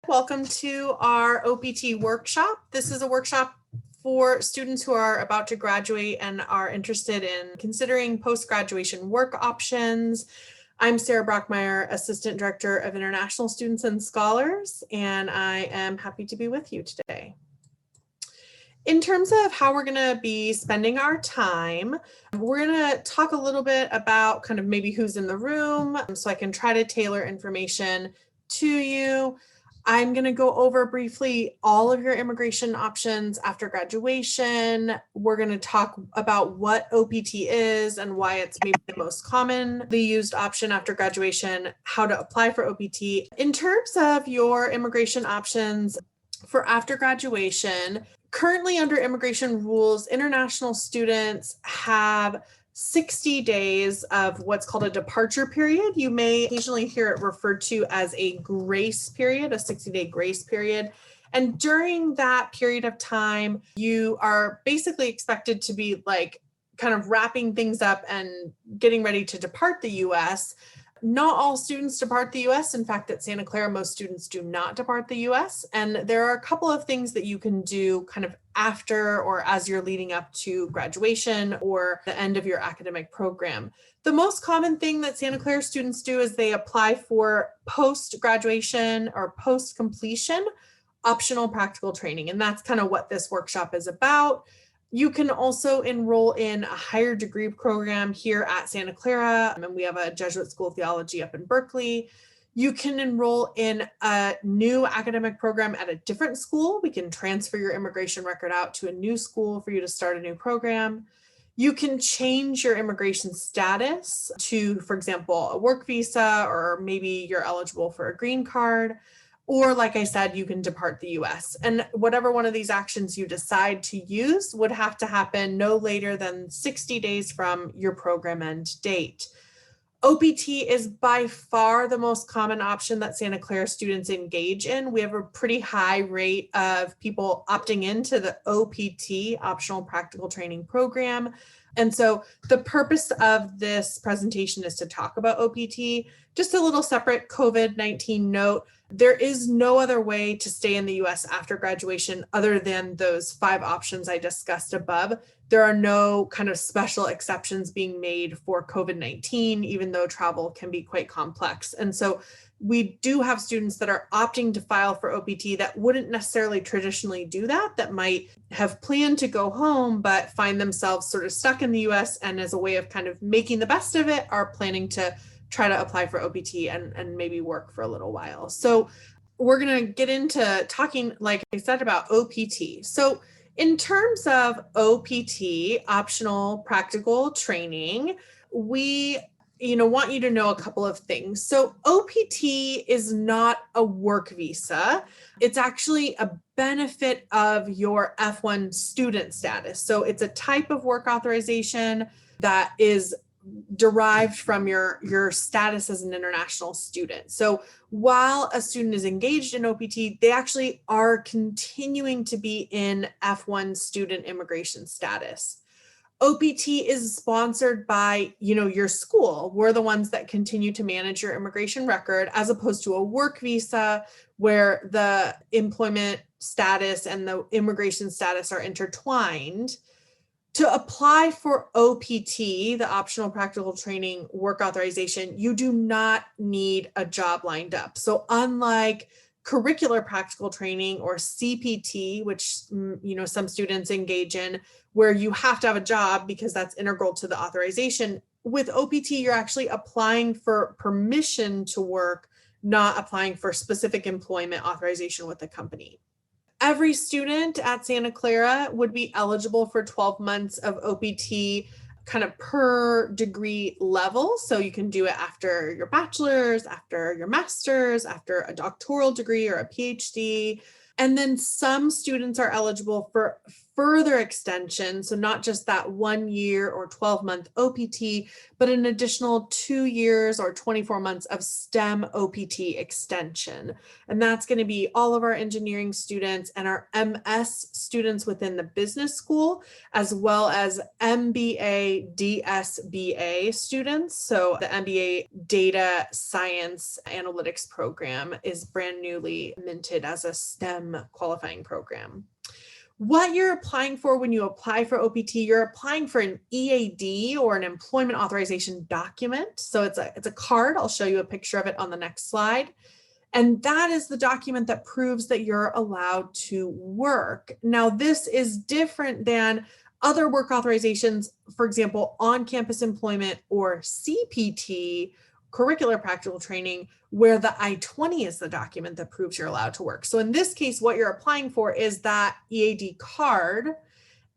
Welcome to our OPT workshop. This is a workshop for students who are about to graduate and are interested in considering post-graduation work options. I'm Sarah Brockmeyer, Assistant Director of International Students and Scholars, and I am happy to be with you today. In terms of how we're going to be spending our time, we're going to talk a little bit about kind of maybe who's in the room so I can try to tailor information to you. I'm going to go over briefly all of your immigration options after graduation. We're going to talk about what OPT is and why it's maybe the most commonly used option after graduation, how to apply for OPT. In terms of your immigration options for after graduation, currently under immigration rules, international students have 60 days of what's called a departure period. You may occasionally hear it referred to as a grace period, a 60-day grace period. And during that period of time, you are basically expected to be like kind of wrapping things up and getting ready to depart the US. Not all students depart the US. In fact, at Santa Clara, most students do not depart the US. And there are a couple of things that you can do kind of after or as you're leading up to graduation or the end of your academic program. The most common thing that Santa Clara students do is they apply for post-graduation or post-completion optional practical training. And that's kind of what this workshop is about. You can also enroll in a higher degree program here at Santa Clara, and we have a Jesuit School of Theology up in Berkeley. You can enroll in a new academic program at a different school. We can transfer your immigration record out to a new school for you to start a new program. You can change your immigration status to, for example, a work visa, or maybe you're eligible for a green card. Or like I said, you can depart the US. And whatever one of these actions you decide to use would have to happen no later than 60 days from your program end date. OPT is by far the most common option that Santa Clara students engage in. We have a pretty high rate of people opting into the OPT, Optional Practical Training Program. And so the purpose of this presentation is to talk about OPT. Just a little separate COVID-19 note, there is no other way to stay in the US after graduation other than those 5 options I discussed above. There are no kind of special exceptions being made for COVID-19, even though travel can be quite complex. And so we do have students that are opting to file for OPT that wouldn't necessarily traditionally do that, that might have planned to go home, but find themselves sort of stuck in the US, and as a way of kind of making the best of it, are planning to try to apply for OPT and maybe work for a little while. So we're going to get into talking, like I said, about OPT. So in terms of OPT, optional practical training, we want you to know a couple of things. So OPT is not a work visa. It's actually a benefit of your F1 student status. So it's a type of work authorization that is derived from your status as an international student. So while a student is engaged in OPT, they actually are continuing to be in F1 student immigration status. OPT is sponsored by, your school. We're the ones that continue to manage your immigration record, as opposed to a work visa where the employment status and the immigration status are intertwined. To apply for OPT, the Optional Practical Training Work Authorization, you do not need a job lined up. So unlike curricular practical training or CPT, which some students engage in, where you have to have a job because that's integral to the authorization, with OPT, you're actually applying for permission to work, not applying for specific employment authorization with the company. Every student at Santa Clara would be eligible for 12 months of OPT kind of per degree level. So you can do it after your bachelor's, after your master's, after a doctoral degree or a PhD. And then some students are eligible for further extension, so not just that 1 year or 12-month OPT, but an additional 2 years or 24 months of STEM OPT extension. And that's going to be all of our engineering students and our MS students within the business school, as well as MBA, DSBA students. So the MBA Data Science Analytics program is brand newly minted as a STEM qualifying program. What you're applying for when you apply for OPT, you're applying for an EAD or an employment authorization document. So it's a card. I'll show you a picture of it on the next slide. And that is the document that proves that you're allowed to work. Now, this is different than other work authorizations, for example, on-campus employment or CPT, curricular practical training, where the I-20 is the document that proves you're allowed to work. So in this case, what you're applying for is that EAD card.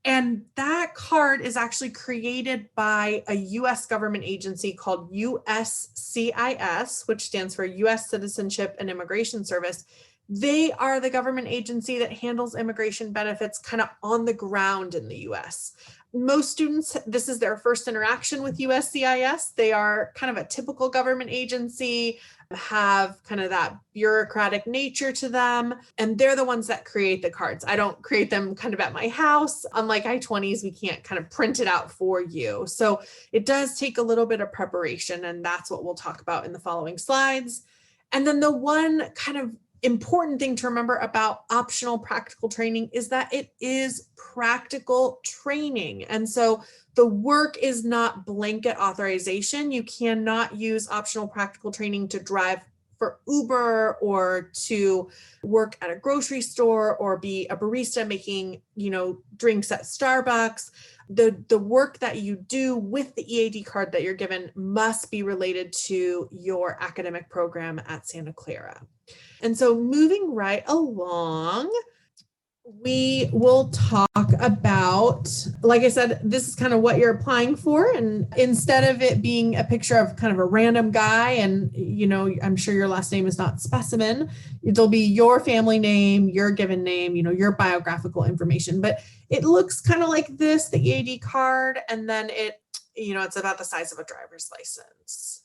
And that card is actually created by a US government agency called USCIS, which stands for US Citizenship and Immigration Service. They are the government agency that handles immigration benefits kind of on the ground in the US. Most students, this is their first interaction with USCIS. They are kind of a typical government agency, have kind of that bureaucratic nature to them, and they're the ones that create the cards. I don't create them kind of at my house. Unlike I-20s, we can't kind of print it out for you. So it does take a little bit of preparation, and that's what we'll talk about in the following slides. And then the one kind of important thing to remember about optional practical training is that it is practical training. And so the work is not blanket authorization. You cannot use optional practical training to drive for Uber or to work at a grocery store or be a barista making, drinks at Starbucks. The work that you do with the EAD card that you're given must be related to your academic program at Santa Clara. And so moving right along, we will talk about, like I said, this is kind of what you're applying for. And instead of it being a picture of kind of a random guy and, I'm sure your last name is not specimen, it'll be your family name, your given name, your biographical information. But it looks kind of like this, the EAD card, and then it's about the size of a driver's license.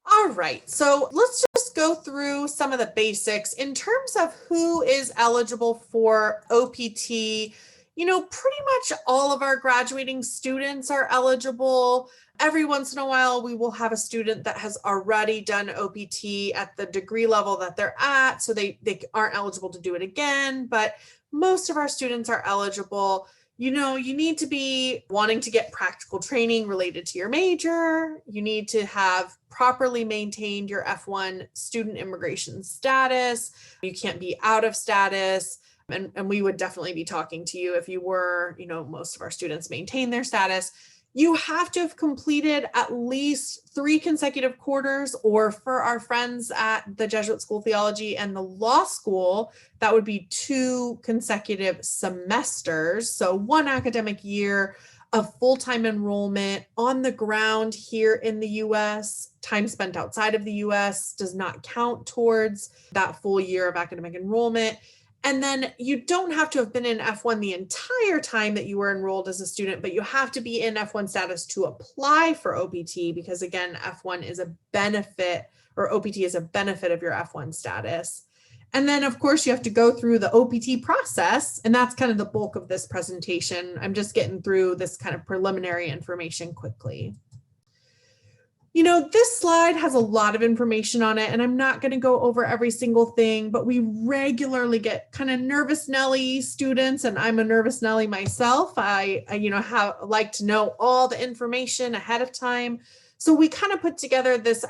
All right, so let's just go through some of the basics in terms of who is eligible for OPT. Pretty much all of our graduating students are eligible. Every once in a while, we will have a student that has already done OPT at the degree level that they're at, so they aren't eligible to do it again, but most of our students are eligible. You need to be wanting to get practical training related to your major. You need to have properly maintained your F1 student immigration status. You can't be out of status. And we would definitely be talking to you if you were, most of our students maintain their status. You have to have completed at least 3 consecutive quarters, or for our friends at the Jesuit School of Theology and the law school, that would be 2 consecutive semesters. So 1 academic year of full-time enrollment on the ground here in the US. Time spent outside of the US does not count towards that full year of academic enrollment. And then you don't have to have been in F1 the entire time that you were enrolled as a student, but you have to be in F1 status to apply for OPT, because again, F1 is a benefit, or OPT is a benefit of your F1 status. And then of course you have to go through the OPT process, and that's kind of the bulk of this presentation. I'm just getting through this kind of preliminary information quickly. This slide has a lot of information on it, and I'm not going to go over every single thing, but we regularly get kind of nervous Nelly students, and I'm a nervous Nelly myself. I like to know all the information ahead of time. So we kind of put together this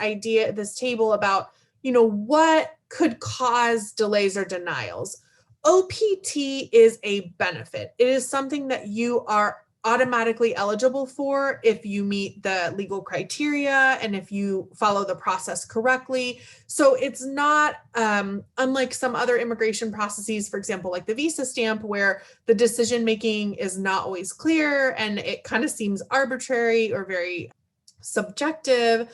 table about, what could cause delays or denials. OPT is a benefit. It is something that you are automatically eligible for if you meet the legal criteria and if you follow the process correctly. So it's not unlike some other immigration processes, for example, like the visa stamp, where the decision making is not always clear and it kind of seems arbitrary or very subjective.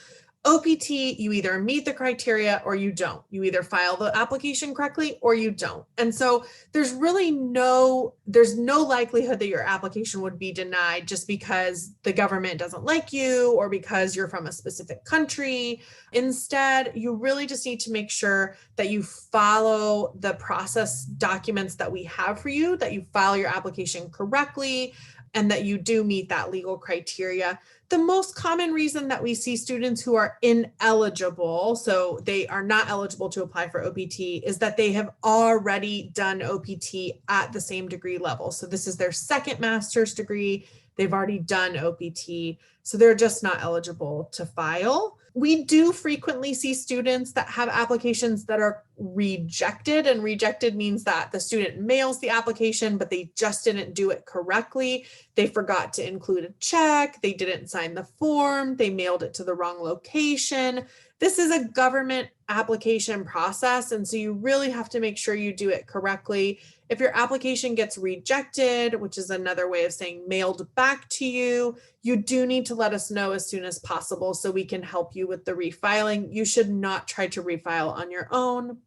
OPT, you either meet the criteria or you don't. You either file the application correctly or you don't. And so there's really no likelihood that your application would be denied just because the government doesn't like you or because you're from a specific country. Instead, you really just need to make sure that you follow the process documents that we have for you, that you file your application correctly, and that you do meet that legal criteria. The most common reason that we see students who are ineligible, so they are not eligible to apply for OPT, is that they have already done OPT at the same degree level. So this is their second master's degree. They've already done OPT, so they're just not eligible to file. We do frequently see students that have applications that are rejected, and rejected means that the student mails the application, but they just didn't do it correctly. They forgot to include a check, they didn't sign the form, they mailed it to the wrong location. This is a government application process, and so you really have to make sure you do it correctly. If your application gets rejected, which is another way of saying mailed back to you, you do need to let us know as soon as possible so we can help you with the refiling. You should not try to refile on your own.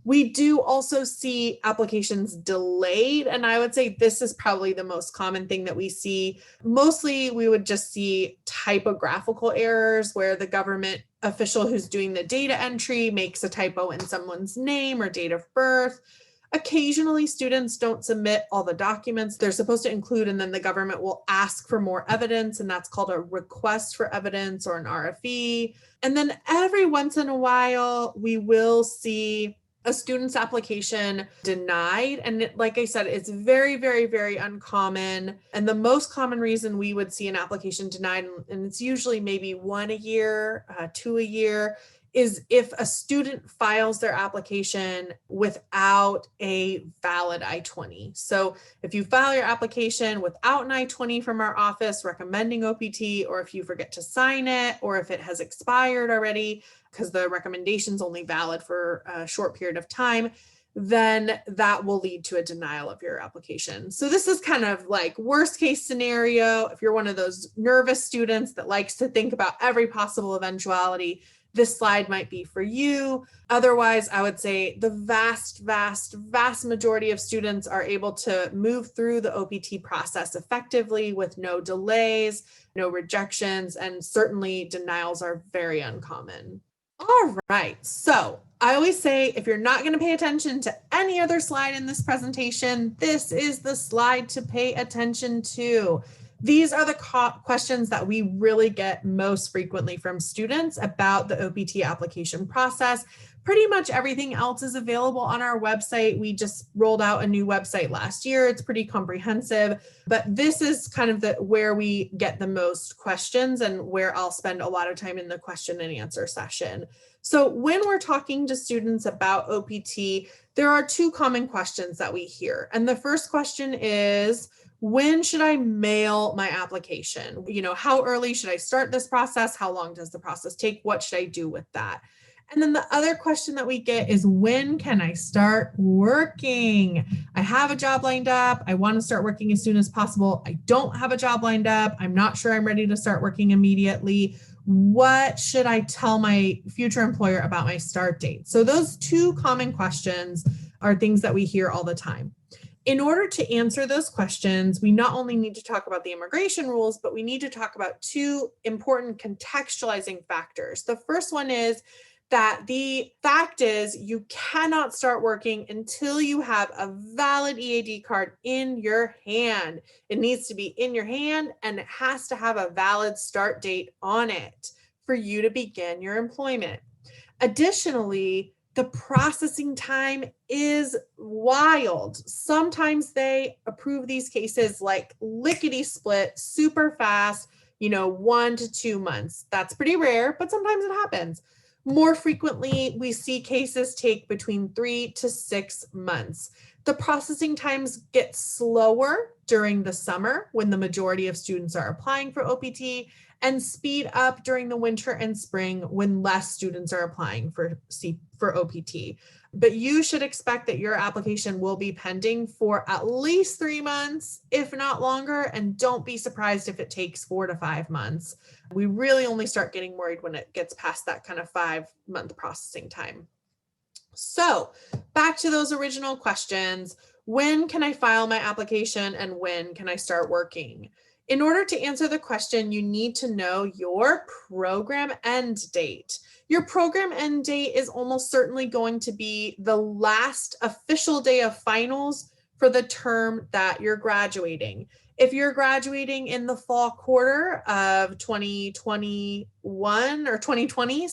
We do also see applications delayed, and I would say this is probably the most common thing that we see. Mostly we would just see typographical errors where the government official who's doing the data entry makes a typo in someone's name or date of birth. Occasionally, students don't submit all the documents they're supposed to include, and then the government will ask for more evidence, and that's called a request for evidence or an RFE. And then every once in a while, we will see a student's application denied. And like I said, it's very, very, very uncommon. And the most common reason we would see an application denied, and it's usually maybe 1 a year, 2 a year, is if a student files their application without a valid I-20. So if you file your application without an I-20 from our office recommending OPT, or if you forget to sign it, or if it has expired already because the recommendation is only valid for a short period of time, then that will lead to a denial of your application. So this is kind of like worst case scenario. If you're one of those nervous students that likes to think about every possible eventuality, this slide might be for you. Otherwise, I would say the vast majority of students are able to move through the OPT process effectively with no delays, no rejections, and certainly denials are very uncommon. All right, so I always say if you're not going to pay attention to any other slide in this presentation, this is the slide to pay attention to. These are the questions that we really get most frequently from students about the OPT application process. Pretty much everything else is available on our website. We just rolled out a new website last year. It's pretty comprehensive, but this is kind of where we get the most questions and where I'll spend a lot of time in the question and answer session. So when we're talking to students about OPT, there are two common questions that we hear. And the first question is, when should I mail my application? You know, how early should I start this process? How long does the process take? What should I do with that? And then the other question that we get is, when can I start working? I have a job lined up. I want to start working as soon as possible. I don't have a job lined up. I'm not sure I'm ready to start working immediately. What should I tell my future employer about my start date? So those two common questions are things that we hear all the time. In order to answer those questions, we not only need to talk about the immigration rules, but we need to talk about two important contextualizing factors. The first one is that the fact is you cannot start working until you have a valid EAD card in your hand. It needs to be in your hand and it has to have a valid start date on it for you to begin your employment. Additionally, the processing time is wild. Sometimes they approve these cases like lickety split, super fast, 1 to 2 months. That's pretty rare, but sometimes it happens. More frequently, we see cases take between 3 to 6 months. The processing times get slower during the summer when the majority of students are applying for OPT. and speed up during the winter and spring when less students are applying for OPT. But you should expect that your application will be pending for at least 3 months, if not longer, and don't be surprised if it takes 4 to 5 months. We really only start getting worried when it gets past that kind of 5-month processing time. So back to those original questions. When can I file my application and when can I start working? In order to answer the question, you need to know your program end date. Your program end date is almost certainly going to be the last official day of finals for the term that you're graduating. If you're graduating in the fall quarter of 2021 or 2020,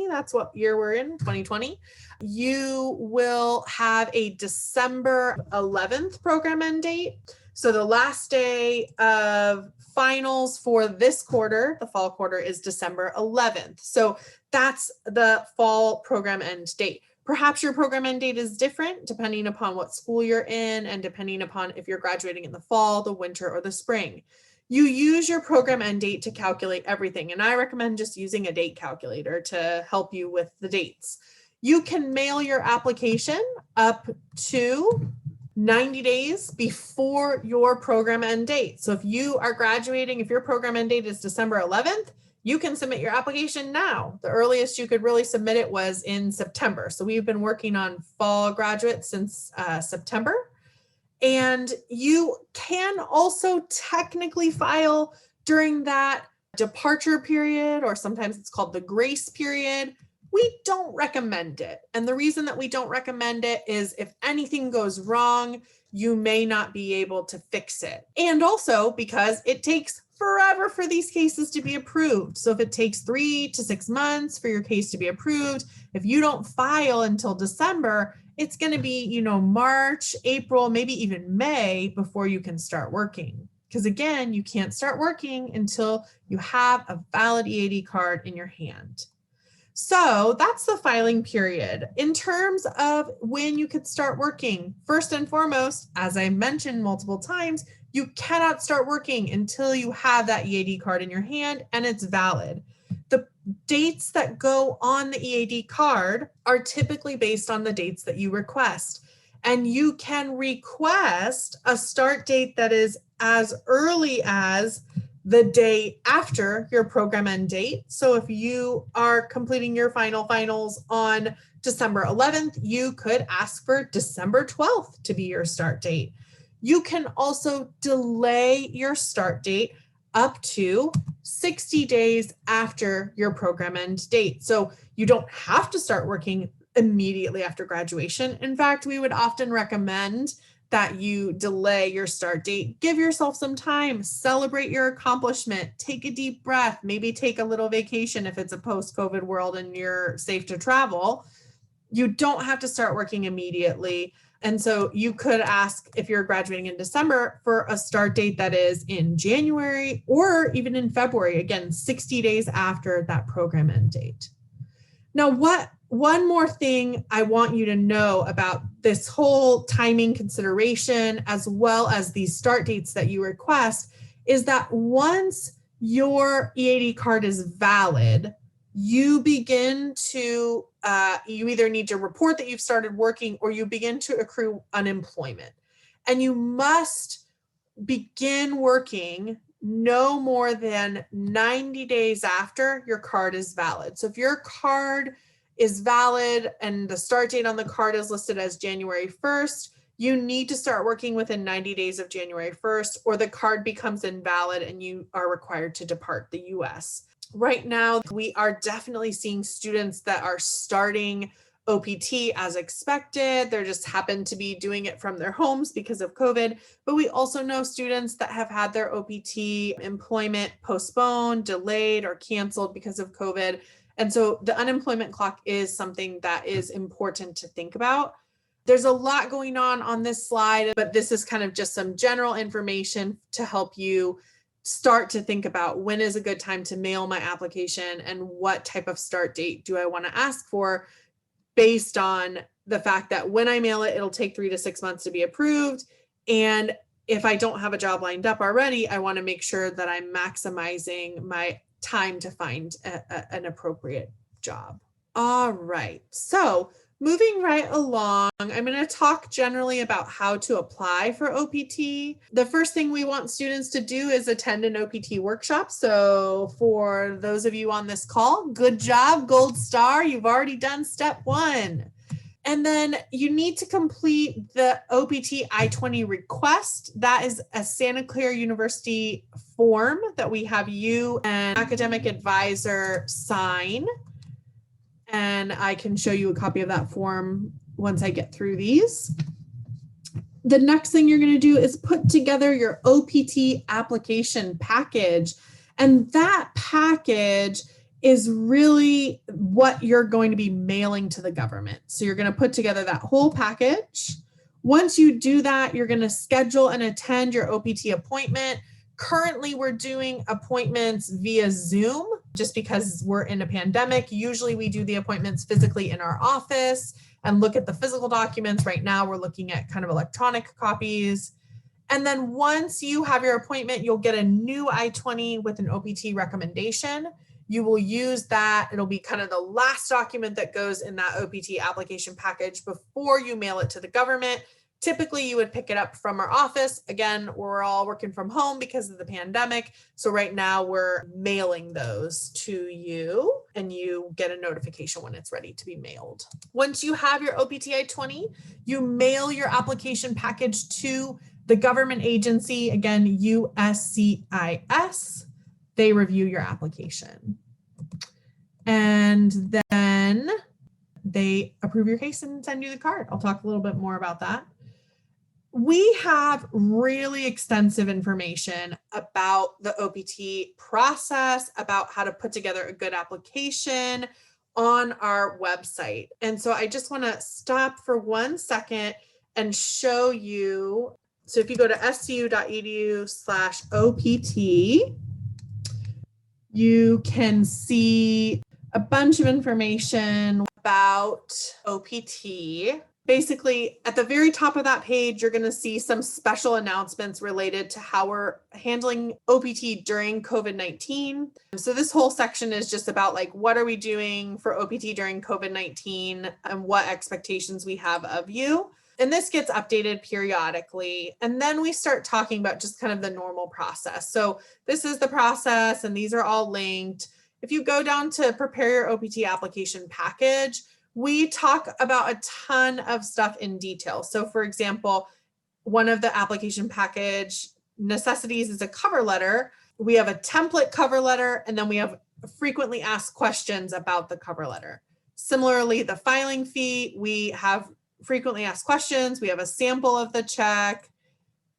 that's what year we're in, 2020, you will have a December 11th program end date. So the last day of finals for this quarter, the fall quarter, is December 11th. So that's the fall program end date. Perhaps your program end date is different depending upon what school you're in and depending upon if you're graduating in the fall, the winter, or the spring. You use your program end date to calculate everything, and I recommend just using a date calculator to help you with the dates. You can mail your application up to 90 days before your program end date. So if you are graduating, if your program end date is December 11th, you can submit your application now. The earliest you could really submit it was in September. So we've been working on fall graduates since September. And you can also technically file during that departure period, or sometimes it's called the grace period. We don't recommend it. And the reason that we don't recommend it is if anything goes wrong, you may not be able to fix it. And also because it takes forever for these cases to be approved. So if it takes 3 to 6 months for your case to be approved, if you don't file until December, it's going to be, March, April, maybe even May before you can start working. Because again, you can't start working until you have a valid EAD card in your hand. So that's the filing period. In terms of when you could start working, first and foremost, as I mentioned multiple times, you cannot start working until you have that EAD card in your hand and it's valid. The dates that go on the EAD card are typically based on the dates that you request. And you can request a start date that is as early as the day after your program end date. So if you are completing your finals on December 11th, you could ask for December 12th to be your start date. You can also delay your start date up to 60 days after your program end date. So you don't have to start working immediately after graduation. In fact, we would often recommend that you delay your start date. Give yourself some time, celebrate your accomplishment, take a deep breath, maybe take a little vacation if it's a post-COVID world and you're safe to travel. You don't have to start working immediately. And so you could ask, if you're graduating in December, for a start date that is in January or even in February, again, 60 days after that program end date. Now, one more thing I want you to know about this whole timing consideration, as well as these start dates that you request, is that once your EAD card is valid, you begin to, you either need to report that you've started working or you begin to accrue unemployment. And you must begin working no more than 90 days after your card is valid. So if your card is valid and the start date on the card is listed as January 1st, you need to start working within 90 days of January 1st, or the card becomes invalid and you are required to depart the US. Right now, we are definitely seeing students that are starting OPT as expected. They just happen to be doing it from their homes because of COVID. But we also know students that have had their OPT employment postponed, delayed, or canceled because of COVID. And so the unemployment clock is something that is important to think about. There's a lot going on this slide, but this is kind of just some general information to help you start to think about when is a good time to mail my application and what type of start date do I want to ask for, based on the fact that when I mail it, it'll take 3 to 6 months to be approved. And if I don't have a job lined up already, I want to make sure that I'm maximizing my time to find an appropriate job. All right, so moving right along, I'm going to talk generally about how to apply for OPT. The first thing we want students to do is attend an OPT workshop. So for those of you on this call, good job, gold star, you've already done step 1. And then you need to complete the OPT I-20 request. That is a Santa Clara University form that we have you and academic advisor sign. And I can show you a copy of that form once I get through these. The next thing you're going to do is put together your OPT application package. And that package is really what you're going to be mailing to the government. So you're going to put together that whole package. Once you do that, you're going to schedule and attend your OPT appointment. Currently, we're doing appointments via Zoom just because we're in a pandemic. Usually we do the appointments physically in our office and look at the physical documents. Right now, we're looking at kind of electronic copies. And then once you have your appointment, you'll get a new I-20 with an OPT recommendation. You will use that. It'll be kind of the last document that goes in that OPT application package before you mail it to the government. Typically, you would pick it up from our office. Again, we're all working from home because of the pandemic. So right now we're mailing those to you and you get a notification when it's ready to be mailed. Once you have your OPT I-20, you mail your application package to the government agency, again, USCIS. They review your application. And then they approve your case and send you the card. I'll talk a little bit more about that. We have really extensive information about the OPT process, about how to put together a good application on our website. And so I just want to stop for 1 second and show you. So if you go to scu.edu/OPT, you can see a bunch of information about OPT. Basically, at the very top of that page, you're going to see some special announcements related to how we're handling OPT during COVID-19. So this whole section is just about like, what are we doing for OPT during COVID-19 and what expectations we have of you. And this gets updated periodically. And then we start talking about just kind of the normal process. So this is the process and these are all linked. If you go down to prepare your OPT application package, we talk about a ton of stuff in detail. So for example, one of the application package necessities is a cover letter. We have a template cover letter, and then we have frequently asked questions about the cover letter. Similarly, the filing fee, we have frequently asked questions. We have a sample of the check.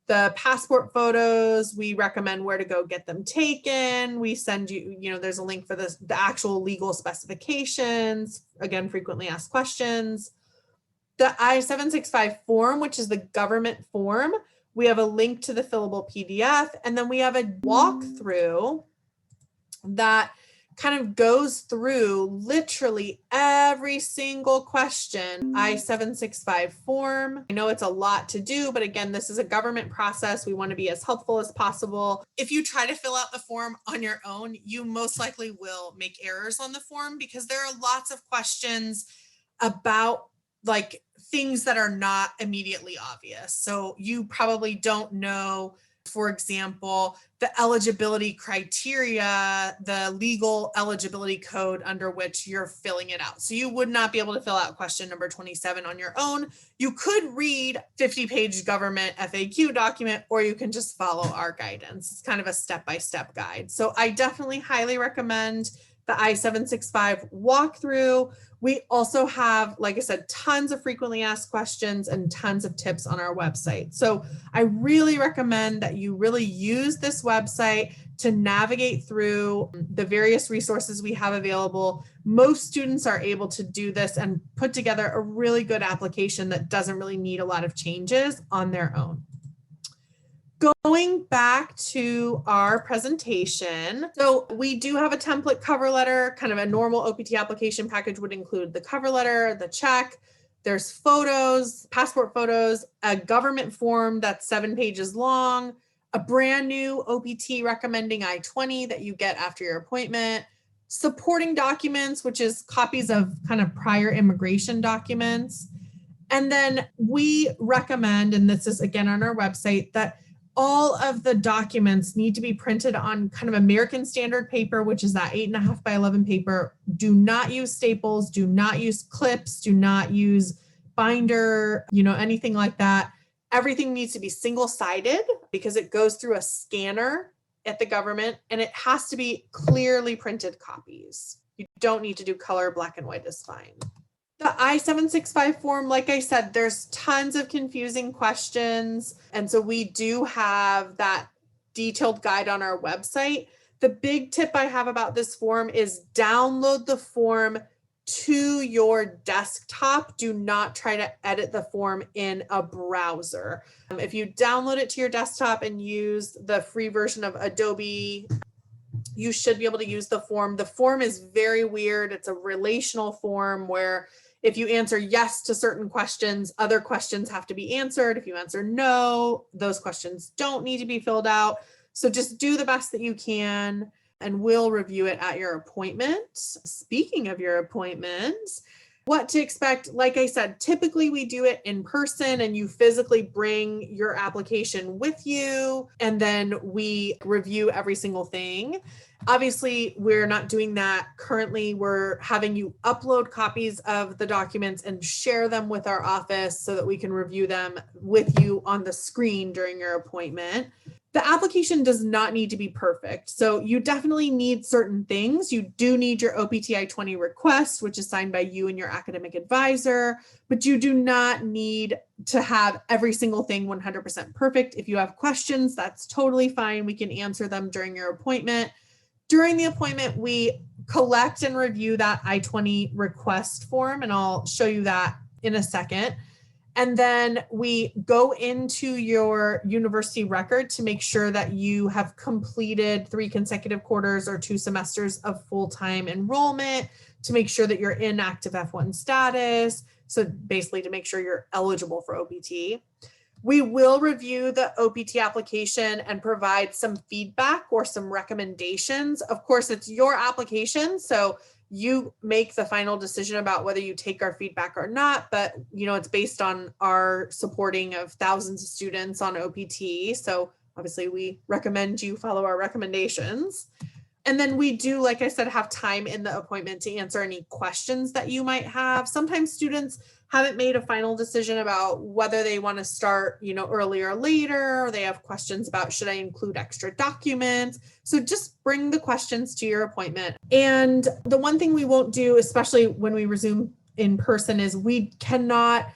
The passport photos, we recommend where to go get them taken. We send you, there's a link for the actual legal specifications. Again, frequently asked questions. The I-765 form, which is the government form, we have a link to the fillable PDF. And then we have a walkthrough that kind of goes through literally every single question, I-765 form. I know it's a lot to do, but again, this is a government process. We want to be as helpful as possible. If you try to fill out the form on your own, you most likely will make errors on the form because there are lots of questions about like things that are not immediately obvious. So you probably don't know, for example, the eligibility criteria, the legal eligibility code under which you're filling it out. So you would not be able to fill out question number 27 on your own. You could read 50-page government FAQ document, or you can just follow our guidance. It's kind of a step-by-step guide. So I definitely highly recommend the I-765 walkthrough. We also have, like I said, tons of frequently asked questions and tons of tips on our website. So I really recommend that you really use this website to navigate through the various resources we have available. Most students are able to do this and put together a really good application that doesn't really need a lot of changes on their own. Going back to our presentation, so we do have a template cover letter. Kind of a normal OPT application package would include the cover letter, the check, there's photos, passport photos, a government form that's 7 pages long, a brand new OPT recommending I-20 that you get after your appointment, supporting documents, which is copies of kind of prior immigration documents. And then we recommend, and this is again on our website, that all of the documents need to be printed on kind of American standard paper, which is that 8.5 by 11 paper. Do not use staples, do not use clips, do not use binder, anything like that. Everything needs to be single-sided because it goes through a scanner at the government, and it has to be clearly printed copies. You don't need to do color, black and white is fine. The I-765 form, like I said, there's tons of confusing questions. And so we do have that detailed guide on our website. The big tip I have about this form is download the form to your desktop. Do not try to edit the form in a browser. If you download it to your desktop and use the free version of Adobe, you should be able to use the form. The form is very weird. It's a relational form where if you answer yes to certain questions, other questions have to be answered. If you answer no, those questions don't need to be filled out. So just do the best that you can, and we'll review it at your appointment. Speaking of your appointments, what to expect, like I said, typically we do it in person and you physically bring your application with you, and then we review every single thing. Obviously, we're not doing that currently. We're having you upload copies of the documents and share them with our office so that we can review them with you on the screen during your appointment. The application does not need to be perfect. So you definitely need certain things. You do need your OPT I-20 request, which is signed by you and your academic advisor, but you do not need to have every single thing 100% perfect. If you have questions, that's totally fine. We can answer them during your appointment. During the appointment, we collect and review that I-20 request form, and I'll show you that in a second. And then we go into your university record to make sure that you have completed 3 consecutive quarters or 2 semesters of full-time enrollment, to make sure that you're in active F1 status. So basically to make sure you're eligible for OPT. We will review the OPT application and provide some feedback or some recommendations. Of course, it's your application, so you make the final decision about whether you take our feedback or not, but it's based on our supporting of thousands of students on OPT. So obviously we recommend you follow our recommendations. And then we do, like I said, have time in the appointment to answer any questions that you might have. Sometimes students haven't made a final decision about whether they want to start, earlier or later, or they have questions about, should I include extra documents? So just bring the questions to your appointment. And the one thing we won't do, especially when we resume in person, is we cannot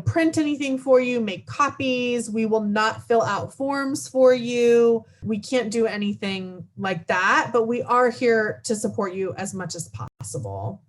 print anything for you, make copies. We will not fill out forms for you. We can't do anything like that, but we are here to support you as much as possible.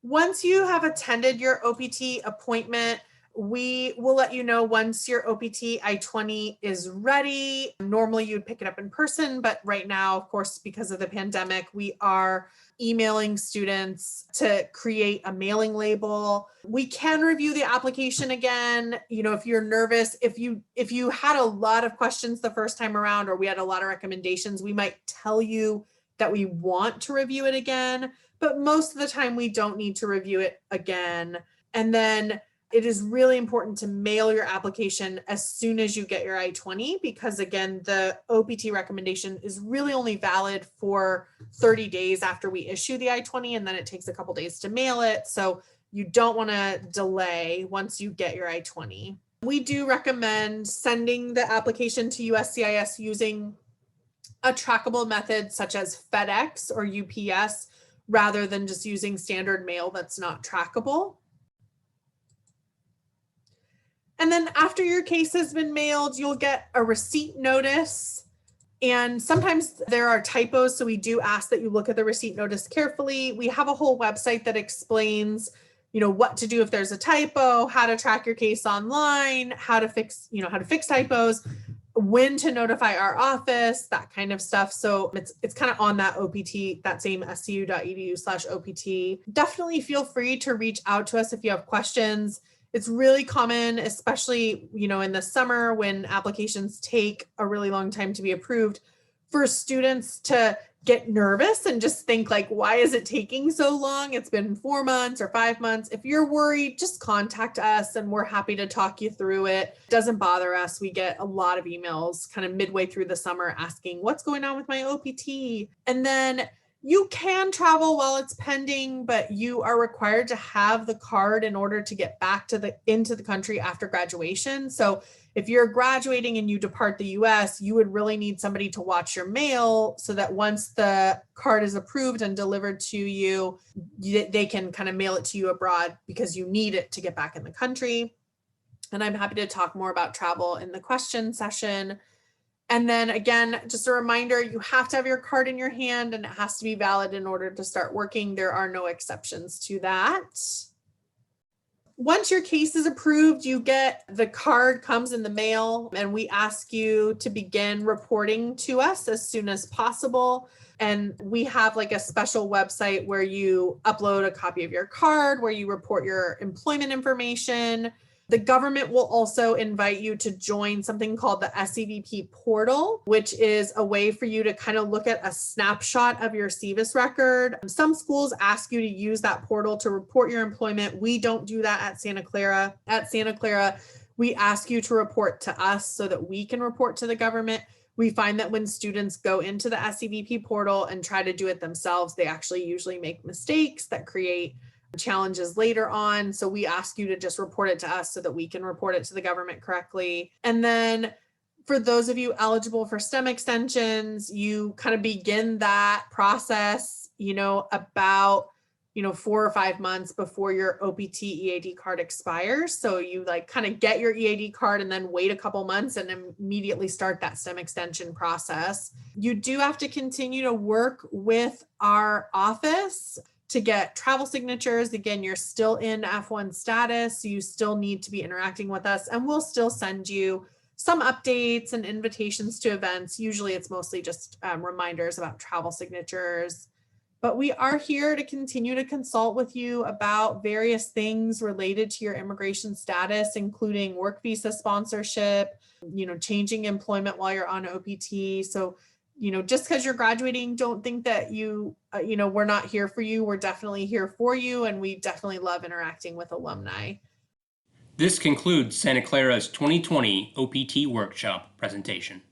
Once you have attended your OPT appointment, we will let you know once your OPT I-20 is ready. Normally you'd pick it up in person, but right now, of course, because of the pandemic, we are emailing students to create a mailing label. We can review the application again. If you're nervous, if you had a lot of questions the first time around, or we had a lot of recommendations, we might tell you that we want to review it again, but most of the time we don't need to review it again. And then it is really important to mail your application as soon as you get your I-20, because again, the OPT recommendation is really only valid for 30 days after we issue the I-20, and then it takes a couple days to mail it. So you don't want to delay once you get your I-20. We do recommend sending the application to USCIS using a trackable method such as FedEx or UPS, rather than just using standard mail that's not trackable. And then after your case has been mailed, you'll get a receipt notice. And sometimes there are typos, so we do ask that you look at the receipt notice carefully. We have a whole website that explains, what to do if there's a typo, how to track your case online, how to fix typos, when to notify our office, that kind of stuff. So it's kind of on that OPT, that same scu.edu/OPT. Definitely feel free to reach out to us if you have questions. It's really common, especially, in the summer when applications take a really long time to be approved, for students to get nervous and just think like, why is it taking so long? It's been 4 months or 5 months. If you're worried, just contact us and we're happy to talk you through it. It doesn't bother us. We get a lot of emails kind of midway through the summer asking what's going on with my OPT. And then you can travel while it's pending, but you are required to have the card in order to get back into the country after graduation. So if you're graduating and you depart the US, you would really need somebody to watch your mail so that once the card is approved and delivered to you, they can kind of mail it to you abroad because you need it to get back in the country. And I'm happy to talk more about travel in the question session. And then again, just a reminder, you have to have your card in your hand and it has to be valid in order to start working. There are no exceptions to that. Once your case is approved, you get the card comes in the mail and we ask you to begin reporting to us as soon as possible. And we have like a special website where you upload a copy of your card, where you report your employment information. The government will also invite you to join something called the SCVP portal, which is a way for you to kind of look at a snapshot of your SEVIS record. Some schools ask you to use that portal to report your employment. We don't do that at Santa Clara. At Santa Clara, we ask you to report to us so that we can report to the government. We find that when students go into the SCVP portal and try to do it themselves, they actually usually make mistakes that create challenges later on. So we ask you to just report it to us so that we can report it to the government correctly. And then for those of you eligible for STEM extensions, you kind of begin that process, about 4 or 5 months before your OPT EAD card expires. So you like kind of get your EAD card and then wait a couple months and immediately start that STEM extension process. You do have to continue to work with our office to get travel signatures. Again, you're still in F1 status, so you still need to be interacting with us, and we'll still send you some updates and invitations to events. Usually it's mostly just reminders about travel signatures. But we are here to continue to consult with you about various things related to your immigration status, including work visa sponsorship, changing employment while you're on OPT. So just because you're graduating, don't think that we're not here for you. We're definitely here for you, and we definitely love interacting with alumni. This concludes Santa Clara's 2020 OPT workshop presentation.